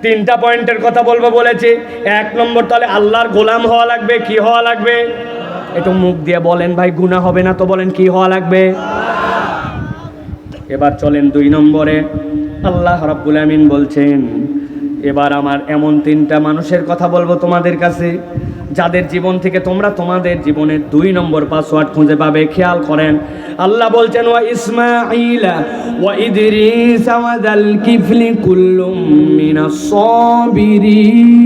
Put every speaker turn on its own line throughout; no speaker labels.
তিনটা পয়েন্টের কথা বলবো বলেছি। 1 নম্বর, তাহলে আল্লাহর গোলাম হওয়া লাগবে। কি হওয়া লাগবে? একটু মুখ দিয়ে বলেন ভাই, গুনাহ হবে না তো? বলেন কি হওয়া লাগবে? এবার চলেন 2 নম্বরে। আল্লাহ রাব্বুল আমিন বলছেন, এবার আমার এমন 3টা মানুষের কথা বলবো তোমাদের কাছে, যাদের জীবন থেকে তোমরা তোমাদের জীবনের 2 নম্বর পাসওয়ার্ড খুঁজে পাবে। খেয়াল করেন, আল্লাহ বলছেন ওয়া ইসমাঈলা ওয়া ইদরিস ওয়া যাল কিফলি কুল্লুম মিনাস সাবিরিন।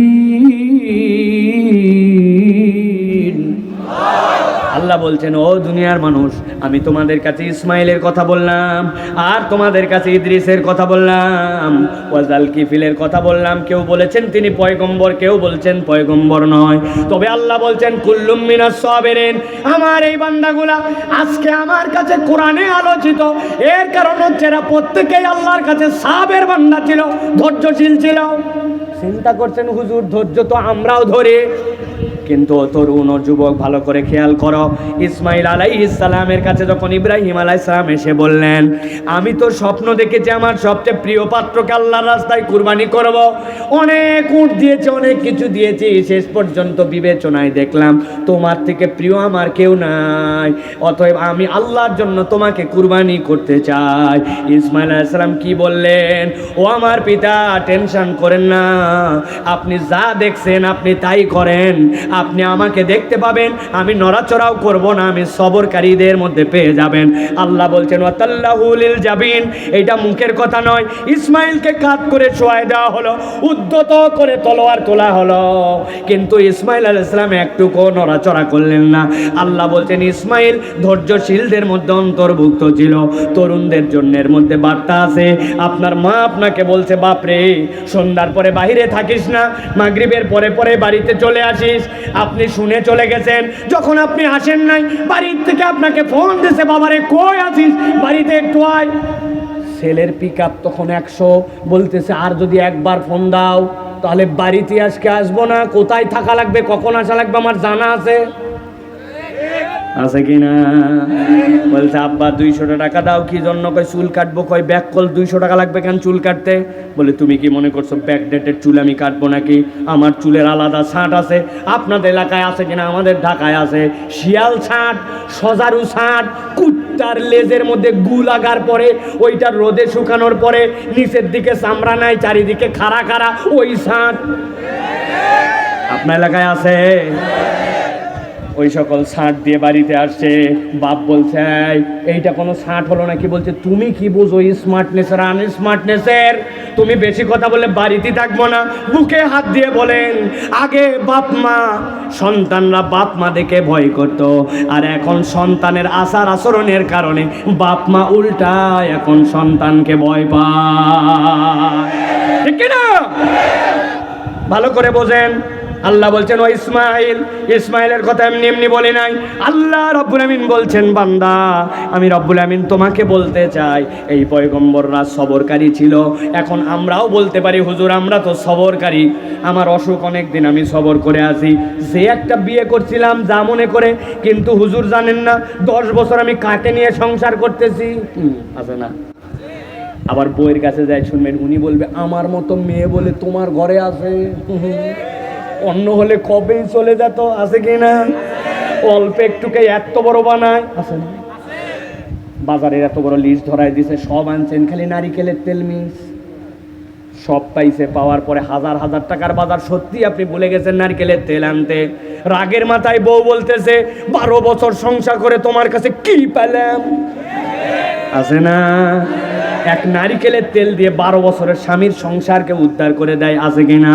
আল্লাহ বলছেন, ও দুনিয়ার মানুষ, আমি তোমাদের কাছে ইসমাইলের কথা বললাম, আর তোমাদের কাছে ইদ্রিসের কথা বললাম, ওয়াজাল কিফিলের কথা বললাম। কেউ বলেছেন তিনি পয়গম্বর, কেউ বলছেন পয়গম্বর নয়, তবে আল্লাহ বলছেন কুল্লুম মিনাস সাবিরিন। আমার এই বান্দাগুলা আজকে আমার কাছে কোরআনে আলোচিত, এর কারণ হচ্ছে এরা প্রত্যেকেই আল্লাহর কাছে সাবের বান্দা ছিল, ধৈর্যশীল ছিল। চিন্তা করছেন হুজুর, ধৈর্য তো আমরাও ধরি, কিন্তু তরুণ ও যুবক ভালো করে খেয়াল করো, ইসমাইল আলাইহিস সালামের কাছে যখন ইব্রাহিম আলাইহিস সালাম এসে বললেন, আমি তো স্বপ্ন দেখেছি আমার সবচেয়ে প্রিয় পাত্রকে আল্লাহর রাস্তায় কুরবানি করব, অনেক উট দিয়েছি, অনেক কিছু দিয়েছি, শেষ পর্যন্ত বিবেচনায় দেখলাম তোমার থেকে প্রিয় আমার কেউ নাই, অতএব আমি আল্লাহর জন্য তোমাকে কুরবানি করতে চাই। ইসমাইল আলাইহিস সালাম কি বললেন? ও আমার পিতা, টেনশন করেন না, আপনি যা দেখছেন আপনি তাই করেন, আপনি আমাকে দেখতে পাবেন, আমি নড়াচড়াও করব না, আমি সবরকারীদের মধ্যে পেয়ে যাবেন। আল্লাহ বলছেন ওয়াতাল্লাহু লিল জাবিন, এটা মুখের কথা নয়, ইসমাইলকে কাঁধ করে শোয়ায় দেওয়া হলো, উদ্যত করে তলোয়ার তোলা হলো, কিন্তু ইসমাইল আলাইহিস সালাম একটুকু নড়াচড়া করলেন না। আল্লাহ বলছেন ইসমাইল ধৈর্যশীলদের মধ্যে অন্তর্ভুক্ত ছিল। তরুণদের জন্য এর মধ্যে বার্তা আছে। আপনার মা আপনাকে বলছে, বাপরে সন্ধ্যার পরে বাইরে থাকিস না, মাগরিবের পরে পরে বাড়িতে চলে আসিস, আপনি শুনে চলে গেছেন, যখন আপনি আসেন নাই বাড়ির থেকে আপনাকে ফোন দিয়েছে, বাবারে কই আছিস, বাড়িতে একটু আয়। ছেলের পিকআপ তখন 100, বলতেছে আর যদি একবার ফোন দাও তাহলে বাড়িতে আজকে আসবো না, কোথায় থাকা লাগবে, কখন আসা লাগবে আমার জানা আছে, আছে কিনা? বলছে আব্বা 200 টাকা দাও। কি জন্য? কয় চুল কাটবো। কয় ব্যাক কল 200 টাকা লাগবে কেন চুল কাটতে? বলে তুমি কি মনে করছো ব্যাক ডেটের চুল আমি কাটবো নাকি? আমার চুলের আলাদা ছাঁট আছে, আপনাদের এলাকায় আছে কিনা, আমাদের ঢাকায় আছে শিয়াল ছাঁট, সজারু ছাঁট, কুত্তার লেজের মধ্যে গু লাগার পরে ওইটা রোদে শুকানোর পরে নিচের দিকে চামড়া নাই, চারিদিকে খাড়া খাড়া, ওই ছাঁট আপনার এলাকায় আছে? ওই সকল ছাঁট দিয়ে বাড়িতে আসছে। বাপ বলছে এইটা কোনো ছাঁট হলো নাকি? বলছে তুমি কি বুঝো স্মার্টনেসের আনস্মার্টনেসের? তুমি বেশি কথা বলে বাড়িতে থাকবো না। বুকে হাত দিয়ে বলেন, আগে বাপ মা, সন্তানরা বাপ মা দেখে ভয় করত, আর এখন সন্তানের আচার আচরণের কারণে বাপ মা উল্টা এখন সন্তানকে ভয় পায়, ঠিক কিনা? ভালো করে বোঝেন। আল্লাহ বলছেন ও ইসমাইল, ইসমাইলের কথা এমনি এমনি বলে নাই। আল্লাহ রব্বুল আমিন বলছেন, বান্দা আমি রব্বুল আমিন তোমাকে বলতে চাই, এই পয়গম্বররা সবরকারী ছিল, এখন আমরাও বলতে পারি হুজুর আমরা তো সবরকারী, আমার অসুখ অনেক দিন আমি সবর করে আছি, যে একটা বিয়ে করছিলাম যা মনে করে, কিন্তু হুজুর জানেন না 10 বছর আমি কাকে নিয়ে সংসার করতেছি, আছে না? আবার বউয়ের কাছে যাই শুনবেন, উনি বলবে আমার মতো মেয়ে বলে তোমার ঘরে আছে, অন্য হলে কবেই চলে যেত, আছে কি না? অল্প একটুকে এত বড় বানায়, আছে না? বাজারের এত বড় লিস্ট ধরাই দিছে, সব আনছেন, খালি নারিকেলের তেল মিক্স, সব পাইছে, পাওয়ার পরে হাজার হাজার টাকার বাজার, সত্যি আপনি ভুলে গেছেন নারকেলের তেল আনতে। রাগের মাথায় বউ বলতেছে 12 বছর সংসার করে তোমার কাছে কি পেলাম, আছে না? এক নারিকেলের তেল দিয়ে 12 বছরের স্বামীর সংসারকে উদ্ধার করে দেয়, আছে কিনা?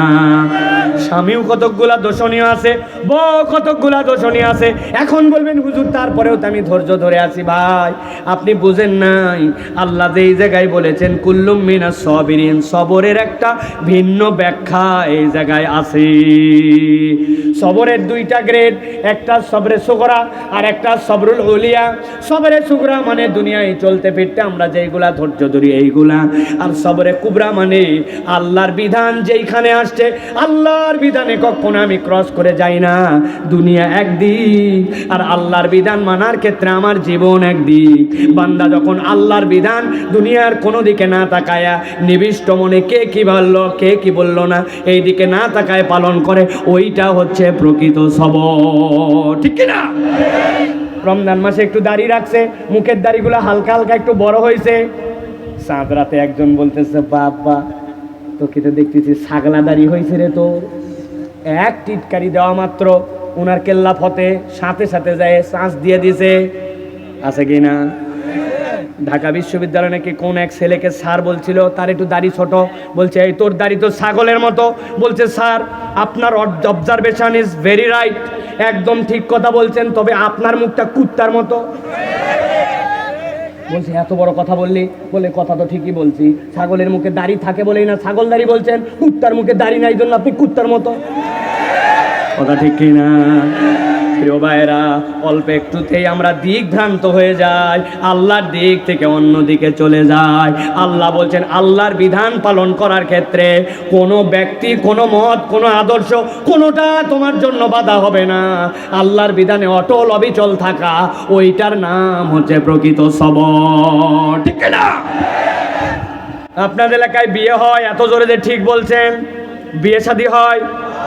স্বামীও কতকগুলা দোষণীয় আছে, বউ কতকগুলা দোষণীয় আছে। এখন বলবেন হুজুর তারপরেও তো আমি ধৈর্য ধরে আছি। ভাই আপনি বুঝেন নাই, আল্লাহ যেই জায়গায় বলেছেন কুল্লুম মিনাস সাবিরিন, সবরের একটা ভিন্ন ব্যাখ্যা এই জায়গায় আছে। সবরের 2টা গ্রেড, একটা সবরে সুগরা আর একটা সবরুল উলিয়া। সবরে সুগরা মানে দুনিয়ায় চলতে ফিরতে আমরা যেইগুলা ধৈর্য ধরি ভিতরে এইগুলা। আর সবরে কুবরা মানে আল্লাহর বিধান যেইখানে আসছে, আল্লাহর বিধানে কখনো আমি ক্রস করে যাই না। দুনিয়া একদিক আর আল্লাহর বিধান মানার ক্ষেত্রে আমার জীবন একদিক। বান্দা যখন আল্লাহর বিধান দুনিয়ার কোনো দিকে না তাকায়া নিবিষ্ট মনে কে কি বললো কে কি বললো না এই দিকে না তাকায় পালন করে, ওইটা হচ্ছে প্রকৃত সবর। ঠিক কিনা? রমজান মাসে একটু দাড়ি রাখছে, মুখের দাড়িগুলো হালকা হালকা একটু বড় হয়েছে। চাঁদ রাতে একজন বলতেছে, বাবা তোকে তো দেখতেছি ছাগলা দাড়ি হয়েছে রে তোর। এক টিটকারি দেওয়া মাত্র ওনার কেল্লা ফতে সাথে সাথে যায় চাঁচ দিয়ে দিছে। আছে কি না? ঢাকা বিশ্ববিদ্যালয়ে নাকি কোন এক ছেলেকে স্যার বলছিল তার একটু দাড়ি ছোট, বলছে এই তোর দাড়ি তো ছাগলের মতো। বলছে স্যার আপনার অবজারভেশন ইজ ভেরি রাইট, একদম ঠিক কথা বলছেন, তবে আপনার মুখটা কুত্তার মতো। বলছে এত বড় কথা বললি? বলে কথা তো ঠিকই বলছি, ছাগলের মুখে দাড়ি থাকে বলেই না ছাগল দাড়ি বলছেন, কুত্তার মুখে দাড়ি নাই জন্য আপনি কুত্তার মতো। কথা ঠিক কিনা? প্রিয় ভাইরা, অল্প একটুতেই আমরা দিকভ্রান্ত হয়ে যাই, আল্লাহর দিক থেকে অন্য দিকে চলে যায়। আল্লাহ বলছেন আল্লাহর বিধান পালন করার ক্ষেত্রে কোনো ব্যক্তি, কোনো মত, কোনো আদর্শ, কোনোটা তোমার জন্য বাধা হবে না। আল্লাহর বিধানে অটল অবিচল থাকা, ওইটার নাম হচ্ছে প্রকৃত সবর। ঠিক না? আপনার এলাকায় বিয়ে হয়, এত জোরে যে ঠিক বলছেন, বিয়ে শাদী হয়,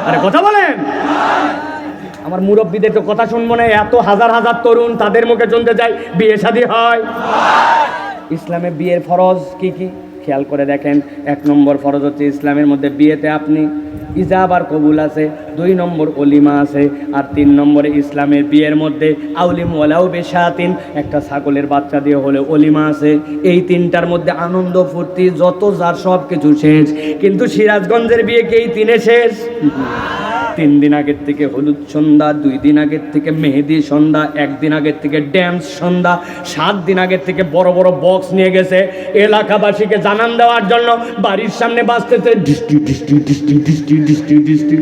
আরে কথা বলেন। আমার মুরব্বীদের তো কথা শুনবো না, এত হাজার হাজার তরুণ তাদের মুখে শুনতে যায় বিয়ে শাদী হয়। ইসলামে বিয়ের ফরজ কি কি খেয়াল করে দেখেন। 1 নম্বর ফরজ হচ্ছে ইসলামের মধ্যে বিয়েতে আপনি ইজাব আর কবুল আছে, 2 নম্বর অলিমা আছে, আর 3 নম্বরে ইসলামের বিয়ের মধ্যে আউলিম ওয়ালাউ বেশাতিন, একটা ছাগলের বাচ্চা দিয়ে হলে অলিমা আছে। এই 3টার মধ্যে আনন্দ ফুর্তি যত যার সব কিছু শেষ, কিন্তু সিরাজগঞ্জের বিয়ে কি এই 3-এ শেষ? 3 দিন আগের থেকে হলুদ সন্ধ্যা, 2 দিন আগের থেকে মেহেদি সন্ধ্যা, 1 দিন আগের থেকে ড্যান্স সন্ধ্যা, 7 দিন আগের থেকে বড় বড় বক্স নিয়ে গেছে এলাকাবাসীকে জানান দেওয়ার জন্য। বাড়ির সামনে বাজতেছে ডিস্ট্রি ডিস্ট্রি ডিস্ট্রি ডিস্ট্রি ডিস্ট্রি ডিস্ট্রি।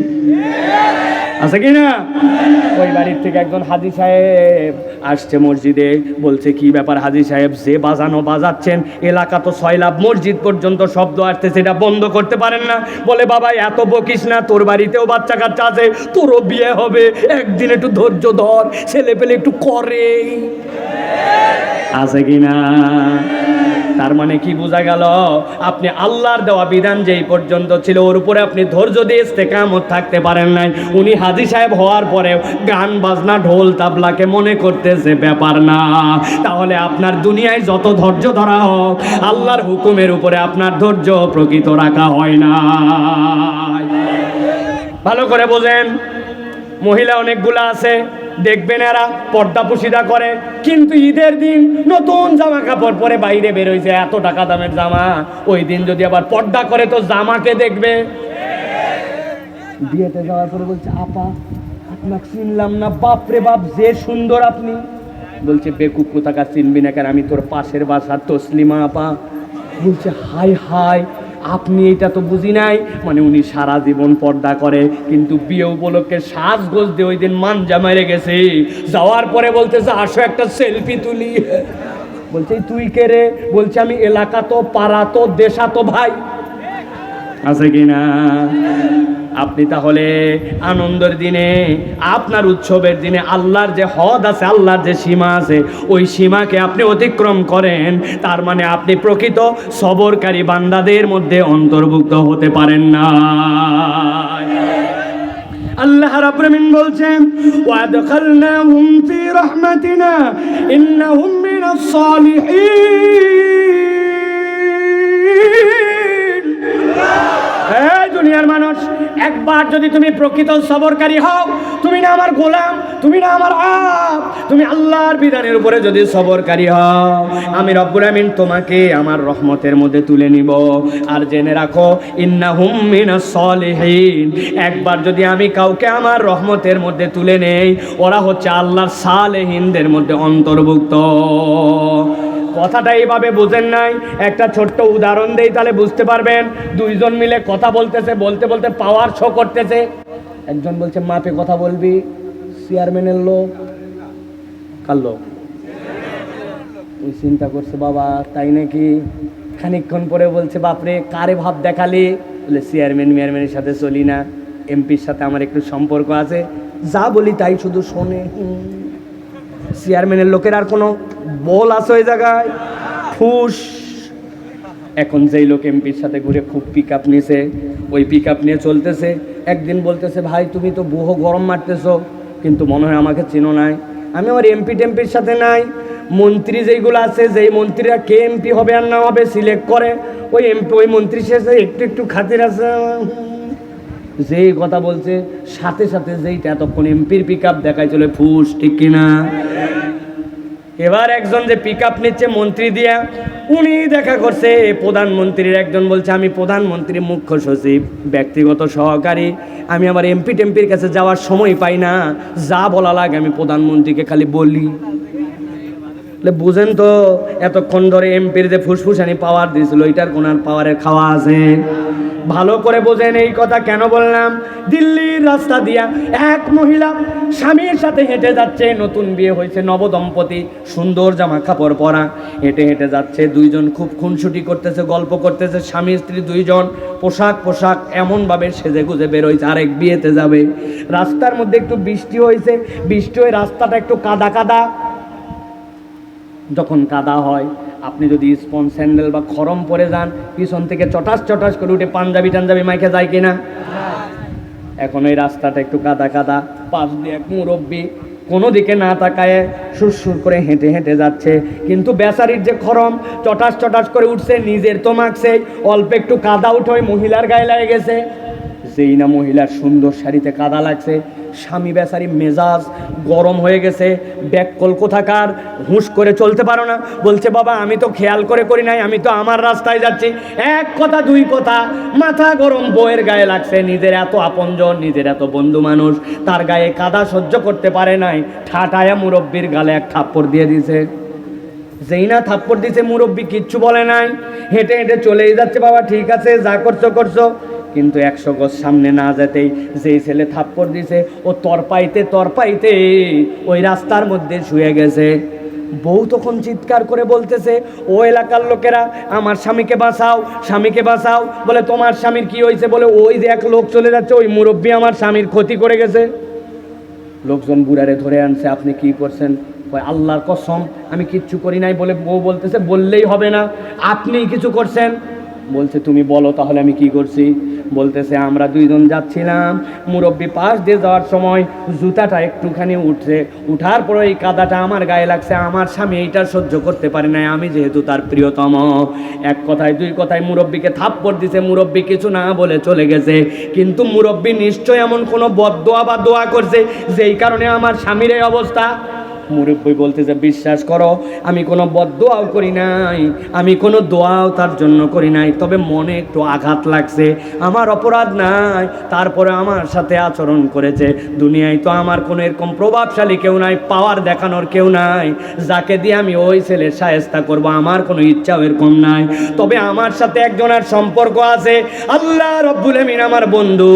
আছে কি না? ওই বাড়ির থেকে একজন হাজি সাহেব আসছে মসজিদে, বলছে কি ব্যাপার হাজি সাহেব, যে বাজানো বাজাচ্ছেন, এলাকা তো সয়লাভ, মসজিদ পর্যন্ত শব্দ আসতেছে, এটা বন্ধ করতে পারেন না? বলে বাবা এত বকিস না, তোর বাড়িতেও বাচ্চা কাচ্চা আছে, তোরও বিয়ে হবে, একদিন একটু ধৈর্য ধর, ছেলে পেলে একটু করে। আছে কি না? তার মানে কি বোঝা গেল? আপনি আল্লাহর দেওয়া বিধান যেই পর্যন্ত ছিল ওর উপরে আপনি ধৈর্য দিয়ে ইস্তেকামত থাকতে পারেন নাই। উনি হাজী সাহেব হওয়ার পরেও গান বাজনা ঢোল তাবলাকে মনে করতেছে ব্যাপার না। তাহলে আপনার দুনিয়ায় যত ধৈর্য ধরা হোক, আল্লাহর হুকুমের উপরে আপনার ধৈর্য প্রকৃত রাখা হয় না। ভালো করে বোঝেন। মহিলা অনেকগুলা আছে, দেখবেন এরা পর্দা পুশিদা করে, কিন্তু ঈদের দিন নতুন জামা কাপড় পরে বাইরে বেরোইছে, এত টাকা দামের জামা, ওই দিন যদি আবার পর্দা করে তো জামাকে দেখবে। বিয়েতে যাওয়ার পরে বলছে আপা আপনাকে চিনলাম না, বাপরে বাপ যে সুন্দর আপনি। বলছে বেকুব কোথাকার, চিনবি না কেন, আমি তোর পাশের বাসার তসলিমা আপা। বলছে হাই হাই, আপনি এটা তো বুঝি নাই, মানে উনি সারা জীবন পর্দা করে, কিন্তু বিয়ে উপলক্ষে সাজগোজ দিয়ে ওই দিন মানজা মেরে গেছে। যাওয়ার পরে বলতেছে আসো একটা সেলফি তুলি। বলছে তুই কে রে? বলছে আমি এলাকা তো, পাড়া তো, দেশা তো ভাই। আছে কিনা? আপনি তাহলে আনন্দের দিনে, আপনার উৎসবের দিনে আল্লাহর যে হদ আছে, আল্লাহর যে সীমা আছে, ওই সীমাকে আপনি অতিক্রম করেন, তার মানে আপনি প্রকৃত সবরকারী বান্দাদের মধ্যে অন্তর্ভুক্ত হতে পারেন না। আল্লাহ রাব্বুল আমিন বলছেন ওয়া দাখালনাহুম ফি রাহমাতিনা ইন্নাহুম মিনাস সালিহিন। এই দুনিয়ার মানুষ, একবার যদি তুমি প্রকৃত সবরকারী হও, তুমি না আমার গোলাম, তুমি না আমার আপ, তুমি আল্লাহর বিধানের উপরে যদি সবরকারী হও, আমি রব্বুল আমিন তোমাকে আমার রহমতের মধ্যে তুলে নিব। আর জেনে রাখো ইন্নাহুম মিনাস সালিহিন, একবার যদি আমি কাউকে আমার রহমতের মধ্যে তুলে নেই, ওরা হচ্ছে আল্লাহর সালেহিনদের মধ্যে অন্তর্ভুক্ত। কথাটা এইভাবে বুঝেন নাই, একটা ছোট্ট উদাহরণ দেই তাহলে বুঝতে পারবেন। 2 জন মিলে কথা বলতেছে, বলতে বলতে পাওয়ার শো করতেছে। একজন বলছে মাপে কথা বলবি, চেয়ারম্যানের লোক। কার লোক? ওই চিন্তা করছে বাবা তাই নাকি, খানিকক্ষণ পরে বলছে, বাপরে কারে ভাব দেখালি? বলে চেয়ারম্যানের সাথে চলি না, এমপির সাথে আমার একটু সম্পর্ক আছে, যা বলি তাই শুধু শোনে। চেয়ারম্যানের লোকের আর কোনো বল আছে ওই জায়গায়? ফুস। এখন যেই লোক এমপির সাথে ঘুরে খুব পিক আপ নিয়েছে, ওই পিক আপ নিয়ে চলতেছে, একদিন বলতেছে, ভাই তুমি তো বহু গরম মারতেছো, কিন্তু মনে হয় আমাকে চিনো নাই। আমি আমার এমপি টেম্পির সাথে নাই, মন্ত্রী যেইগুলো আছে, যেই মন্ত্রীরা কে এমপি হবে আর না হবে সিলেক্ট করে, ওই এমপি ওই মন্ত্রীর সাথে একটু একটু খাতির আছে। যেই কথা বলছে সাথে সাথে যেইটা এতক্ষণ এমপির পিক আপ দেখায় চলে ফুস, ঠিক কিনা? এবার একজন যে পিক আপ নিচ্ছে মন্ত্রী দিয়া, উনি দেখা করছে প্রধানমন্ত্রীর একজন, বলছে আমি প্রধানমন্ত্রী মুখ্য সচিব ব্যক্তিগত সহকারী, আমি আমার এমপি টেম্পির কাছে যাওয়ার সময় পাই না, যা বলা লাগে আমি প্রধানমন্ত্রীকে খালি বলি। বুঝেন তো, এতক্ষণ ধরে এমপির যে ফুসফুসানি পাওয়ার দিয়েছিল, ওইটার কোন পাওয়ারের খাওয়া আছে? ভালো করে বোঝেন এই কথা কেন বললাম। দিল্লির রাস্তা দিয়া এক মহিলা স্বামীর সাথে হেঁটে যাচ্ছে, নতুন বিয়ে হয়েছে, নবদম্পতি, সুন্দর জামা কাপড় পরা, হেঁটে হেঁটে যাচ্ছে, দুইজন খুব খুনসুটি করতেছে, গল্প করতেছে, স্বামী স্ত্রী দুইজন পোশাক এমনভাবে সেজে গুজে বেরোইছে, আরেক বিয়েতে যাবে। রাস্তার মধ্যে একটু বৃষ্টি হয়েছে, বৃষ্টি হয়ে রাস্তাটা একটু কাদা কাদা। যখন কাদা হয়, আপনি যদি স্পন স্যান্ডেল বা খরম পরে যান, পিছন থেকে চটাস চটাস করে উঠে পাঞ্জাবি টাঞ্জাবি মাইকে যায় কিনা? এখন এই রাস্তাটা একটু কাদা কাদা, পাশ দিয়ে এক মুরব্বী কোনো দিকে না তাকায় সুরসুর করে হেঁটে হেঁটে যাচ্ছে, কিন্তু বেচারির যে খরম চটাস চটাস করে উঠছে, নিজের তো মাখছে, অল্প একটু কাদা উঠে ওই মহিলার গায়ে লাগে গেছে। যেই না মহিলার সুন্দর শাড়িতে কাদা লাগছে, স্বামী বেচারি মেজাজ গরম হয়ে গেছে, ব্যাককল কোথাকার, হুঁশ করে চলতে পারো না, বলছে বাবা আমি তো খেয়াল করে করি নাই, আমি তো আমার রাস্তায় যাচ্ছি। এক কথা দুই কথা, মাথা গরম, বউয়ের গায়ে লাগছে, নিজের এত আপনজন, নিজের এত বন্ধু মানুষ, তার গায়ে কাদা সহ্য করতে পারে নাই, ঠাটায়া মুরব্বির গালে এক থাপ্পড় দিয়ে দিয়েছে। যেই না থাপ্পড় দিয়েছে, মুরব্বি কিচ্ছু বলে নাই, হেঁটে হেঁটে চলেই যাচ্ছে, বাবা ঠিক আছে যা করছো করছো। কিন্তু 100 গজ সামনে না যেতেই যেই ছেলে থাপ্পড় দিছে, ও তরপাইতে ওই রাস্তার মধ্যে শুয়ে গেছে। বউ তখন চিৎকার করে বলতেছে, ও এলাকার লোকেরা আমার স্বামীকে বাঁচাও, স্বামীকে বাঁচাও। বলে তোমার স্বামীর কি হয়েছে? বলে ওই যে এক লোক চলে যাচ্ছে, ওই মুরব্বি আমার স্বামীর ক্ষতি করে গেছে। লোকজন বুড়ারে ধরে আনছে, আপনি কি করছেন? আল্লাহর কসম আমি কিচ্ছু করি নাই। বলে বউ বলতেছে, বললেই হবে না, আপনিই কিছু করছেন। বলছে তুমি বলো তাহলে আমি কি করছি। বলতেছে আমরা দুইজন যাচ্ছিলাম, মুরব্বি পাশ দিয়ে যাওয়ার সময় জুতাটা একটুখানি উঠছে, উঠার পরে এই কাদাটা আমার গায়ে লাগছে, আমার স্বামী এইটা সহ্য করতে পারে নাই, আমি যেহেতু তার প্রিয়তম। এক কথায় দুই কথায় মুরব্বিকে থাপ্পড় দিছে, মুরব্বি কিছু না বলে চলে গেছে। কিন্তু মুরব্বি নিশ্চয় এমন কোনো বদদোয়া বা দোয়া করছে যেই কারণে আমার স্বামীর এই অবস্থা। মুরব্বি বলতেছে, বিশ্বাস করো আমি কোনো বদদোয়াও করি নাই, আমি কোনো দোয়াও তার জন্য করি নাই, তবে মনে একটু আঘাত লাগছে, আমার অপরাধ নাই, তারপরে আমার সাথে আচরণ করেছে। দুনিয়ায় তো আমার কোনো এরকম প্রভাবশালী কেউ নাই, পাওয়ার দেখানোর কেউ নাই যাকে দিয়ে আমি ওই ছেলের শায়েস্তা করব, আমার কোনো ইচ্ছাও এরকম নাই। তবে আমার সাথে একজনের সম্পর্ক আছে, আল্লাহ রব্বুল আমিন আমার বন্ধু।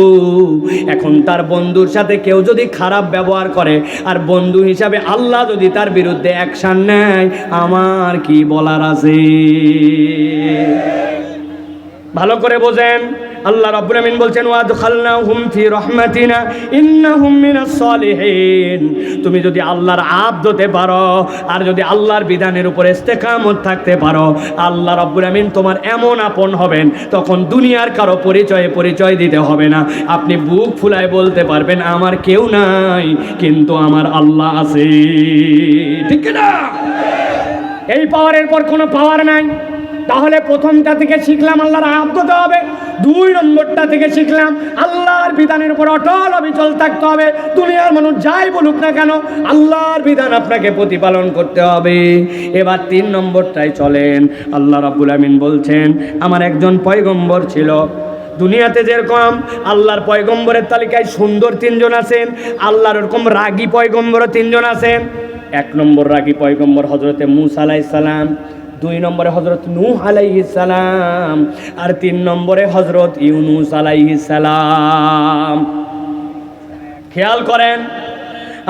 এখন তার বন্ধুর সাথে কেউ যদি খারাপ ব্যবহার করে, আর বন্ধু হিসাবে আল্লাহ যদি তার বিরুদ্ধে অ্যাকশন নেয়, আমার কি বলার আছে? ভালো করে বোঝেন। আল্লাহ রাব্বুল আমিন বলছেন, ওয়াদখালনাহুম ফি রাহমাতিনা ইন্নাহুম মিনাস সালিহিন। তুমি যদি আল্লাহর আব্দ হতে পারো, আর যদি আল্লাহর বিধানের উপর ইস্তেকামত থাকতে পারো, আল্লাহ রাব্বুল আমিন তোমার এমন আপন হবেন, তখন দুনিয়ার কারো পরিচয় দিতে হবে না। আপনি বুক ফুলায় বলতে পারবেন, আমার কেউ নাই কিন্তু আমার আল্লাহ আছে। ঠিক না? এই পাওয়ারের পর কোনো পাওয়ার নাই। তাহলে প্রথমটা থেকে শিখলাম আল্লাহর আব্দ হতে হবে, 2 নম্বরটা থেকে শিখলাম আল্লাহর বিধানের উপর অটল অবিচল থাকতে হবে। দুনিয়ার মানুষ যাই বলুক না কেন, আল্লাহর বিধান আপনাকে প্রতিপালন করতে হবে। এবার 3 নম্বরটাই চলেন। আল্লাহ রাব্বুল আমিন বলছেন, আমার একজন পয়গম্বর ছিল। দুনিয়াতে যেরকম আল্লাহর পয়গম্বরের তালিকায় সুন্দর 3 জন আছেন, আল্লাহর এরকম রাগী পয়গম্বরও 3 জন আছেন। 1 নম্বর রাগী পয়গম্বর হযরতে মূসা আলাইহিস সালাম, 2 নম্বরে হযরত নূহ আলাইহিস সালাম, আর 3 নম্বরে হযরত ইউনূস আলাইহিস সালাম। খেয়াল করেন,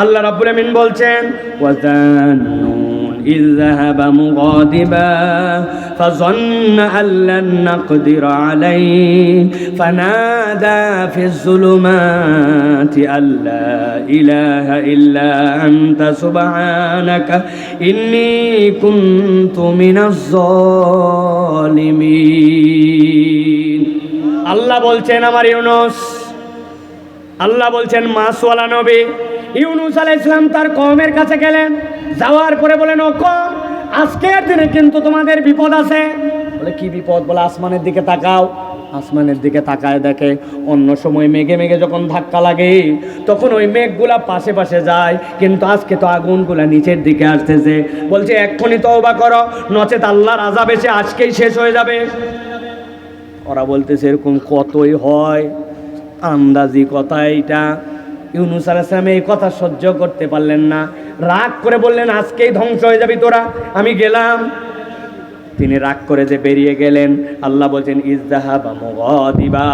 আল্লাহ রাব্বুল আমিন বলছেন, ওয়াজান্নুন إذ ذهب مغاضبا فظن أن لن نقدر عليه فنادى في الظلمات أن لا إله إلا أنت سبحانك إني كنت من الظالمين আল্লাহ বলছেন আমার ইউনুস, আল্লাহ বলছেন মাসওয়ালা নবী ইউনুস আলাইহিস সালাম তার কওমের কাছে গেলেন, যাওয়ার পরে বলেন ও কওম আজকের দিনে কিন্তু তোমাদের বিপদ আছে। বলে কি বিপদ? বলে আসমানের দিকে তাকাও। আসমানের দিকে তাকায় দেখে অন্য সময় মেঘে মেঘে যখন ধাক্কা লাগে তখন ওই মেঘগুলা পাশে পাশে যায়, কিন্তু আজকে তো আগুনগুলা নিচের দিকে আসতেছে। বলছে এক্ষুনি তওবা করো, নচেত আল্লাহর আযাব এসে আজকেই শেষ হয়ে যাবে। ওরা বলতেছে এরকম কতই হয়, আন্দাজি কথা এইটা। ইউনুস আলাইহিস সালাম এই কথা সহ্য করতে পারলেন না, রাগ করে বললেন আজকেই ধ্বংস হয়ে যাবি তোরা, আমি গেলাম। তিনি রাগ করে যে বেরিয়ে গেলেন, আল্লাহ বলছেন ইযযাহাবা মুগাদিবা,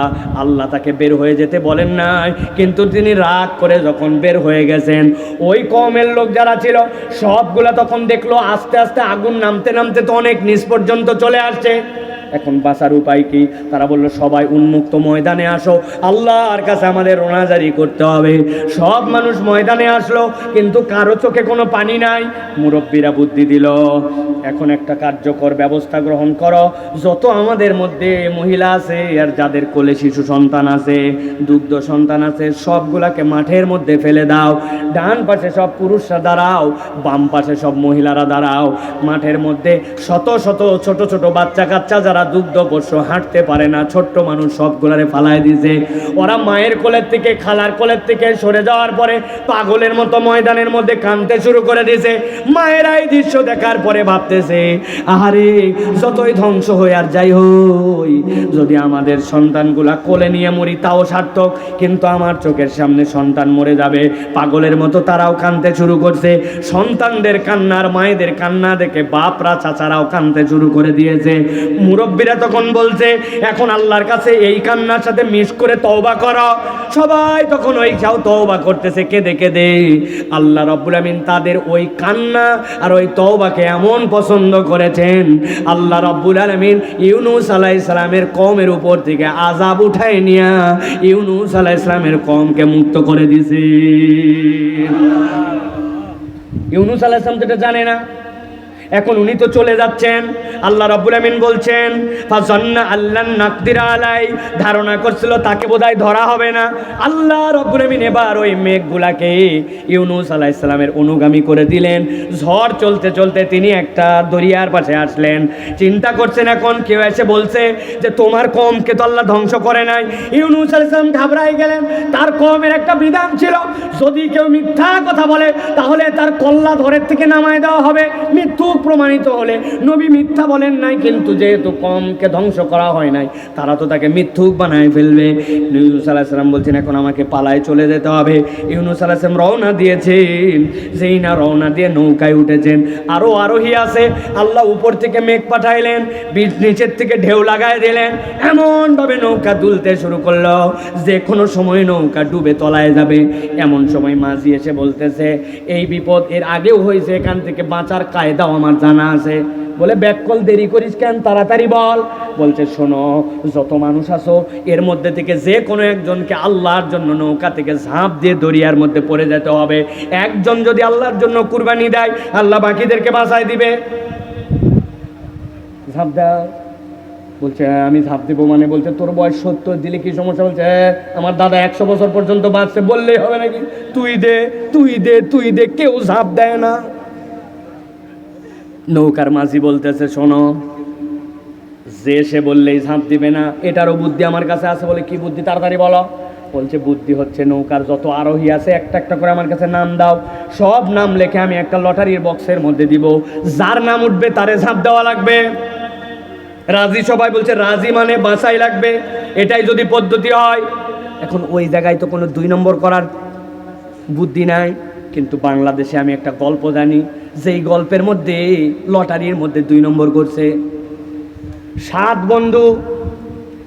আল্লাহ তাকে বের হয়ে যেতে বলেন নাই, কিন্তু তিনি রাগ করে যখন বের হয়ে গেছেন ওই কওমের লোক যারা ছিল সবগুলা তখন দেখলো আস্তে আস্তে আগুন নামতে নামতে তো অনেক নিচ পর্যন্ত চলে আসছে। এখন বাঁচার উপায় কি? তারা বলল সবাই উন্মুক্ত ময়দানে আসো, আল্লাহর কাছে আমাদের রোনাজারি করতে হবে। সব মানুষ ময়দানে আসলো, কিন্তু কারো চোখে কোনো পানি নাই। মুরব্বীরা বুদ্ধি দিল, এখন একটা কার্যকর ব্যবস্থা গ্রহণ করো, যত আমাদের মধ্যে মহিলা আছে আর যাদের কোলে শিশু সন্তান আছে, দুগ্ধ সন্তান আছে, সবগুলাকে মাঠের মধ্যে ফেলে দাও। ডান পাশে সব পুরুষরা দাঁড়াও, বাম পাশে সব মহিলারা দাঁড়াও। মাঠের মধ্যে শত শত ছোট ছোট বাচ্চা কাচ্চা যারা দুগ্ধ পোষ্য হাঁটতে পারে না, ছোট্ট মানুষ সবগুলারে ফালায় দিছে। ওরা মায়ের কোলের থেকে খালার কোলের থেকে সরে যাওয়ার পরে পাগলের মতো ময়দানের মধ্যে কাঁদতে শুরু করে দিয়েছে। মায়েরা এই দৃশ্য দেখার পরে ভাবতেছে আহারে যতই ধ্বংস হই আর যাই হই, যদি আমাদের সন্তানগুলা কোলে নিয়ে মরি তাও সার্থক, কিন্তু আমার চোখের সামনে সন্তান মরে যাবে। পাগলের মতো তারাও কাঁদতে শুরু করছে। সন্তানদের কান্নার মায়েদের কান্না দেখে বাপরা চাচারাও কাঁদতে শুরু করে দিয়েছে। মুরব্বীরা তখন বলছে এখন আল্লাহর কাছে এই কান্নার সাথে মিশ করে তওবা করো। সবাই তখন ওই যাও তওবা করতেছে কেঁদে কেঁদে। আল্লাহ রাব্বুল আমিন তাদের ওই কান্না আর ওই তওবাকে এমন পছন্দ করেছেন, আল্লাহ রাব্বুল আলামিন ইউনুস আলাইহিস সালামের কওমের উপর থেকে আযাব উঠায় নিয়া ইউনুস আলাইহিস সালামের কওমকে মুক্ত করে দিয়েছে। ইউনুস আলাইহিস সালাম তো এটা জানে না, এখন উনি তো চলে যাচ্ছেন। আল্লাহ রাব্বুল আমিন বলছেন ফাযান্না আল্লান নাকদিরা আলাই, ধারণা করছিল তাকে বোধহয় ধরা হবে না। আল্লাহ রাব্বুল আমিন এবার ওই মেঘগুলাকে ইউনুস আলাইহিস সালামের অনুগামী করে দিলেন। ঝড় চলতে চলতে তিনি একটা দরিয়ার পাশে আসলেন। চিন্তা করছেন এখন কেউ এসে বলছে যে তোমার কওমকে তো আল্লাহ ধ্বংস করে নাই। ইউনুস আলাইহিস সালাম ঘাবড়ায় গেলেন। তার কওমের একটা বিধান ছিল, যদি কেউ মিথ্যা কথা বলে তাহলে তার কল্লা ধরের থেকে নামায় দেওয়া হবে, মৃত্যু প্রমাণিত হলে। নবী মিথ্যা বলেন নাই, কিন্তু যেহেতু কওমকে ধ্বংস করা হয় নাই তারা তো তাকে মিথ্যুক বানায় ফেলবে। ইউনুস আলাইহিস সালাম বলছেন এখন আমাকে পালায় চলে যেতে হবে। ইউনুস আলাইহিস সালাম রওনা দিয়েছেন, যেই না রওনা দিয়ে নৌকায় উঠেছেন, আরো আরোহী আছে। আল্লাহ উপর থেকে মেঘ পাঠাইলেন, নিচের থেকে ঢেউ লাগায় দিলেন, এমন ভাবে নৌকা দুলতে শুরু করলো যে কোনো সময় নৌকা ডুবে তলায় যাবে। এমন সময় মাঝি এসে বলতেছে এই বিপদ এর আগেও হয়েছে, এখান থেকে বাঁচার কায়দাও আমার জানা আছে। বলে ব্যাককল দেরি করিস কেন, তাড়াতাড়ি বল। বলছে শোনো, যত মানুষ আছো এর মধ্যে থেকে যে কোনো একজনকে আল্লাহর জন্য নৌকা থেকে ঝাঁপ দিয়ে দরিয়ার মধ্যে পড়ে যেতে হবে। একজন যদি আল্লাহর জন্য কুরবানি দেয় আল্লাহ বাকিদেরকে বাঁচায় দিবে। ঝাঁপ দাও। বলছে আমি ঝাঁপ দেবো মানে? বলছে তোর বয়স 70, দিলে কি সমস্যা? বলছে আমার দাদা 100 বছর পর্যন্ত বাঁচছে, বললেই হবে নাকি? তুই দে তুই দে তুই দে, কেউ ঝাঁপ দেয় না। নৌকার মাঝি বলতেছে শোনো, যে সে বললেই ঝাঁপ দিবে না, এটারও বুদ্ধি আমার কাছে আছে। বলে কি বুদ্ধি, তাড়াতাড়ি বলো। বলছে বুদ্ধি হচ্ছে নৌকার যত আরোহী আছে একটা একটা করে আমার কাছে নাম দাও, সব নাম লেখে আমি একটা লটারির বক্সের মধ্যে দিব, যার নাম উঠবে তারে ঝাঁপ দেওয়া লাগবে। রাজি সবাই বলছে রাজি, মানে বাঁচাই লাগবে, এটাই যদি পদ্ধতি হয়। এখন ওই জায়গায় তো কোনো 2 নম্বর করার বুদ্ধি নাই, কিন্তু বাংলাদেশে আমি একটা গল্প জানি, যেই গল্পের মধ্যে লটারির মধ্যে 2 নম্বর করছে। 7 বন্ধু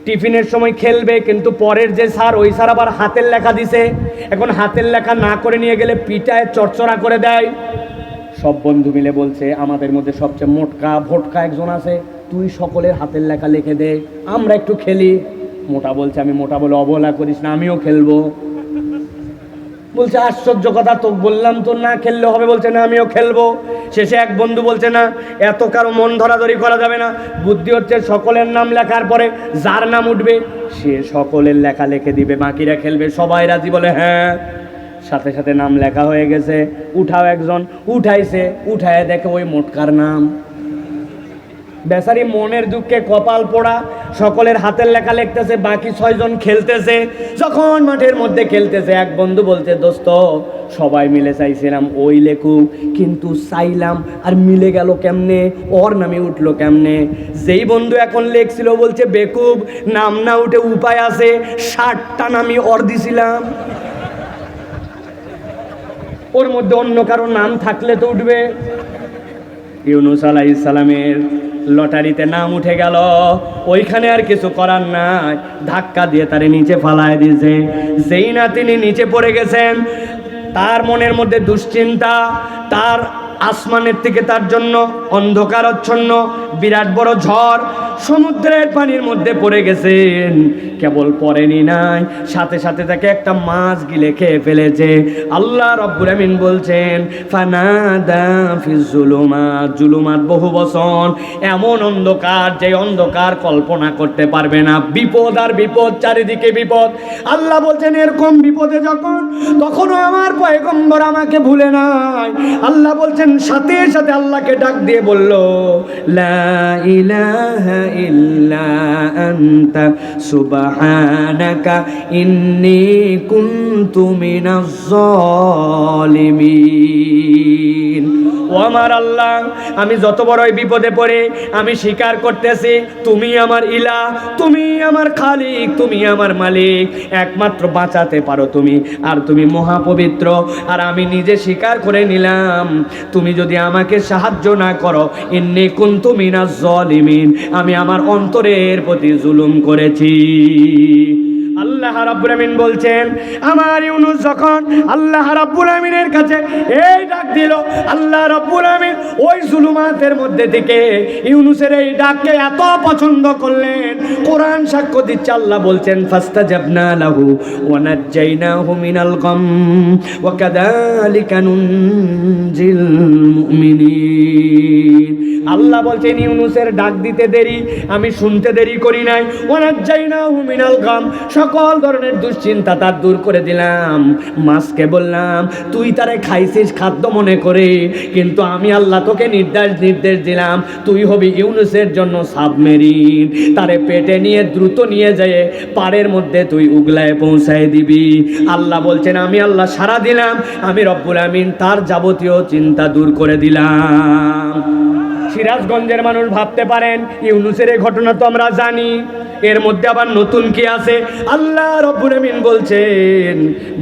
টিফিনের সময় খেলবে, কিন্তু পরের যে স্যার ওই স্যার আবার হাতের লেখা দিছে। এখন হাতের লেখা না করে নিয়ে গেলে পিটায় চড়চড়া করে দেয়। সব বন্ধু মিলে বলছে আমাদের মধ্যে সবচেয়ে মোটকা ভোটকা একজন আছে, তুই সকলের হাতের লেখা লিখে দে, আমরা একটু খেলি। মোটা বলছে আমি মোটা বলে অবহেলা করিস না, আমিও খেলবো। বলছে আশ্চর্য কথা, তো বললাম তো না খেললে হবে, বলছে না আমিও খেলবো। শেষে এক বন্ধু বলছে না, এত কারো মন ধরাধরি করা যাবে না, বুদ্ধি হচ্ছে সকলের নাম লেখার পরে যার নাম উঠবে সে সকলের লেখা লিখে দিবে, বাকিরা খেলবে। সবাই রাজি বলে হ্যাঁ। সাথে সাথে নাম লেখা হয়ে গেছে। উঠাও একজন, উঠাইছে, উঠায় দেখে ওই মোটকার নাম। বেচারি মনের দুঃখে কপাল পোড়া, সকলের হাতের লেখা লিখতেছে, বাকি 6 জন খেলতেছে। যখন মাঠের মধ্যে খেলতেছে, এক বন্ধু বলছে দোস্ত সবাই মিলে চাইছিলাম ওই লেখুক, কিন্তু চাইলাম আর মিলে গেল কেমনে, ওর নামে উঠলো কেমনে। যেই বন্ধু এখন লেখছিল বলছে বেকুব, নাম না উঠে উপায় আছে, 60টা নামই ওর দিছিলাম। ওর মধ্যে অন্য কারো নাম থাকলে তো উঠবে। ইউনুস আলাইহিস সালামের লটারিতে নাম উঠে গেল, ওইখানে আর কিছু করার নাই, ধাক্কা দিয়ে তারে নিচে ফালায় দিয়েছে। যেই না তিনি নিচে পড়ে গেছেন, তার মনের মধ্যে দুশ্চিন্তা, তার আসমানের থেকে তার জন্য অন্ধকারচ্ছন্ন বিরাট বড় ঝড়, সমুদ্রের পানির মধ্যে পড়ে গেছেন। কেবল পড়েনি নাই, সাথে সাথে তাকে একটা মাছ গিলে খেয়ে ফেলেছে। আল্লাহ রাব্বুল আমিন বলছেন ফানাদা ফিজ জুলুমাত, জুলুমাত বহু বচন, এমন অন্ধকার যে অন্ধকার কল্পনা করতে পারবে না। বিপদ আর বিপদ, চারিদিকে বিপদ। আল্লাহ বলছেন এরকম বিপদে যখন, তখনও আমার পয়গম্বর আমাকে ভুলে নাই। আল্লাহ বলছেন সাথে সাথে আল্লাহকে ডাক দিয়ে বলল লা ইলাহা ইল্লা আনতা সুবহানাকা ইন্নী কুনতু মিনাজ জালিমিন। ও আমার আল্লাহ, আমি যত বড়ই বিপদে পড়ে আমি স্বীকার করতেছি তুমি আমার ইলাহ, তুমি আমার খালিক, তুমি আমার মালিক, একমাত্র বাঁচাতে পারো তুমি, আর তুমি মহাপবিত্র। আর আমি নিজে স্বীকার করে নিলাম তুমি যদি আমাকে সাহায্য না করো, ইন্নী কুনতু মিনাজ জালিমিন, আমি আমার অন্তরের প্রতি জুলুম করেছি। আল্লাহ রাব্বুল আমিন বলছেন আমার ইউনুস যখন আল্লাহ রাব্বুল আমিনের কাছে এই ডাক দিল, আল্লাহ রাব্বুল আমিন ওই জুলুমাতের মধ্যে থেকে ইউনুসের এই ডাককে এত পছন্দ করলেন, কোরআন সাক্ষ্য দিচ্ছে। আল্লাহ বলছেন ফাস্তাজাবনা লাহু ওয়া নাজ্জাইনাহু মিনাল গাম ওয়া কাযালিকা নুনজিল মুমিনিন। আল্লাহ বলছেন ইউনুসের ডাক দিতে দেরি, আমি শুনতে দেরি করি নাই। ওয়া নাজ্জাইনাহু মিনাল গাম, সকল ধরনের দুশ্চিন্তা তার দূর করে দিলাম। মাছকে বললাম তুই তারে খাইছিস খাদ্য মনে করে, কিন্তু আমি আল্লাহ তোকে নির্দেশ দিলাম তুই হবি ইউনুসের জন্য সাবমেরিন, তারে পেটে নিয়ে দ্রুত নিয়ে যেয়ে পাড়ের মধ্যে তুই উগলায় পৌঁছায় দিবি। আল্লাহ বলছেন আমি আল্লাহ সাড়া দিলাম, আমি রব্বুল আমিন তার যাবতীয় চিন্তা দূর করে দিলাম। সিরাজগঞ্জের মানুষ ভাবতে পারেন ইউনুসের এই ঘটনা তো আমরা জানি, এর মধ্যে আবার নতুন কি আছে? আল্লাহ রাব্বুল আমিন বলছেন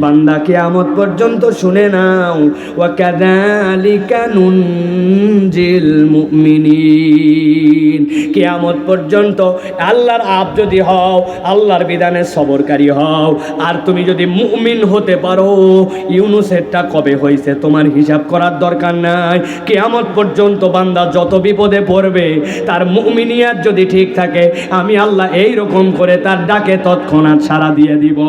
বান্দা কিয়ামত পর্যন্ত শুনে নাও, ওয়া কাযালিকা নুনজিল মুমিনিন। কিয়ামত পর্যন্ত আল্লাহর আব যদি হও, আল্লাহর বিধানে সবরকারী হও, আর তুমি যদি মুমিন হতে পারো, ইউনুসেরটা কবে হয়েছে তোমার হিসাব করার দরকার নাই। কিয়ামত পর্যন্ত বান্দা যত বিপদে পড়বে, তার মুমিনিয়াত যদি ঠিক থাকে, আমি আল্লাহ এই রকম করে তার ডাকে তৎক্ষণাৎ সাড়া দিয়ে দিব।